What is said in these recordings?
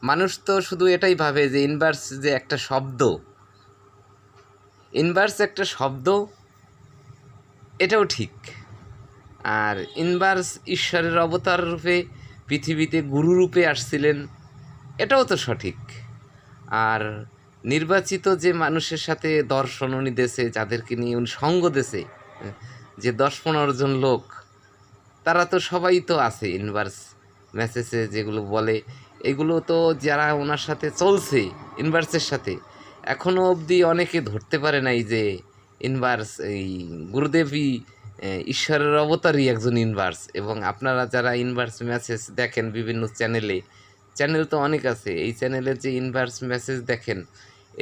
মানুষ তো শুধু এটাই ভাবে যে ইনভার্স যে একটা শব্দ, ইনভার্স একটা শব্দ, এটাও ঠিক। আর ইনভার্স ঈশ্বরের অবতার রূপে পৃথিবীতে গুরু রূপে আসছিলেন, এটাও তো সঠিক। আর নির্বাচিত যে মানুষের সাথে দর্শন উনি দেশে, যাদেরকে নিয়ে উনি সঙ্গ দেশে, যে 10-15 জন লোক, তারা তো সবাই তো আছে ইনভার্স মেসেজে যেগুলো বলে, এগুলো তো যারা ওনার সাথে চলছে ইনভার্সের সাথে, এখনও অবধি অনেকে ধরতে পারে নাই যে ইনভার্স এই গুরুদেবই ঈশ্বরের অবতারই একজন ইনভার্স। এবং আপনারা যারা ইনভার্স মেসেজ দেখেন বিভিন্ন চ্যানেল তো অনেক আছে, এই চ্যানেলের যে ইনভার্স মেসেজ দেখেন,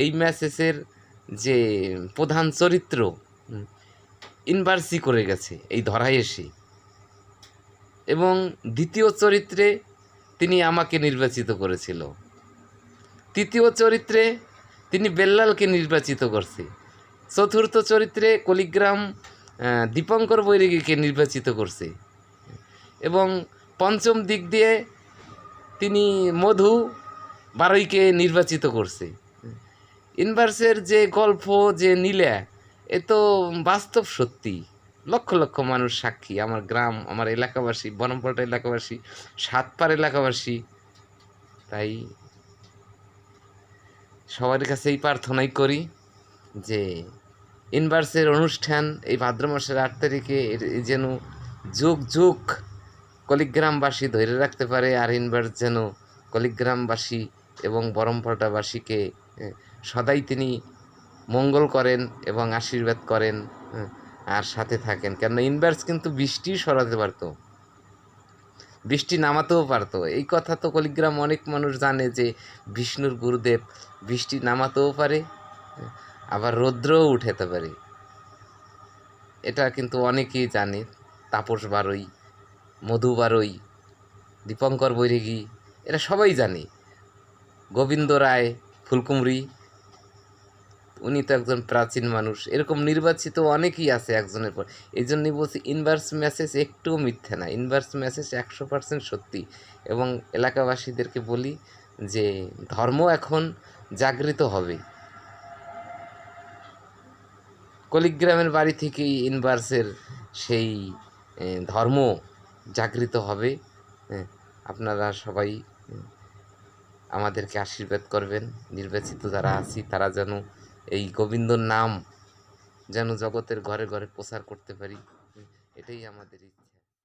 এই মেসেজের যে প্রধান চরিত্র ইনভার্সই করে গেছে এই ধরায় এসে। এবং দ্বিতীয় চরিত্রে তিনি আমাকে নির্বাচিত করেছিল, তৃতীয় চরিত্রে তিনি বেল্লালকে নির্বাচিত করছে, চতুর্থ চরিত্রে কলিগ্রাম দীপঙ্কর বৈরাগীকে নির্বাচিত করছে, এবং পঞ্চম দিক দিয়ে তিনি মধু বারৈকে নির্বাচিত করছে। ইনভার্সের যে গল্প যে নীলা, এ তো বাস্তব সত্যি, লক্ষ লক্ষ মানুষ সাক্ষী, আমার গ্রাম, আমার এলাকাবাসী, বনমপাটা এলাকাবাসী, সাতপাড় এলাকাবাসী। তাই সবার কাছেই প্রার্থনাই করি যে ইনভার্সের অনুষ্ঠান এই ভাদ্র মাসের 8 তারিখে যেন যুগ যুগ কলিগ্রামবাসী ধরে রাখতে পারে, আর ইনভার্স যেন কলিগ্রামবাসী এবং বরমপাটাবাসীকে সদাই তিনি মঙ্গল করেন এবং আশীর্বাদ করেন, আর সাথে থাকেন। কেননা ইনভার্স কিন্তু বৃষ্টি সরাতে পারতো, বৃষ্টি নামাতেও পারতো। এই কথা তো কলিগ্রাম অনেক মানুষ জানে যে বিষ্ণুর গুরুদেব বৃষ্টি নামাতেও পারে, আবার রৌদ্রও উঠাতে পারে। এটা কিন্তু অনেকেই জানে। তাপস বারৈ, মধু বারৈ, দীপঙ্কর বৈরাগী, এরা সবাই জানে। গোবিন্দ রায় ফুলকুমরি, উনি তো একজন প্রাচীন মানুষ। এরকম নির্বাচিত অনেকেই আছে একজনের পর। এই জন্যই বলছি ইনভার্স মেসেজ একটুও মিথ্যে না, ইনভার্স মেসেজ 100% সত্যি। এবং এলাকাবাসীদেরকে বলি যে ধর্ম এখন জাগৃত হবে। কলিগ্রামের বাড়ি থেকেই ইনভার্সের সেই ধর্ম জাগৃত হবে। আপনারা সবাই আমাদেরকে আশীর্বাদ করবেন। নির্বাচিত যারা আছি তারা যেন এই গোবিন্দর নাম যেন জগতের ঘরে ঘরে প্রচার করতে পারি, এটাই আমাদের ইচ্ছা।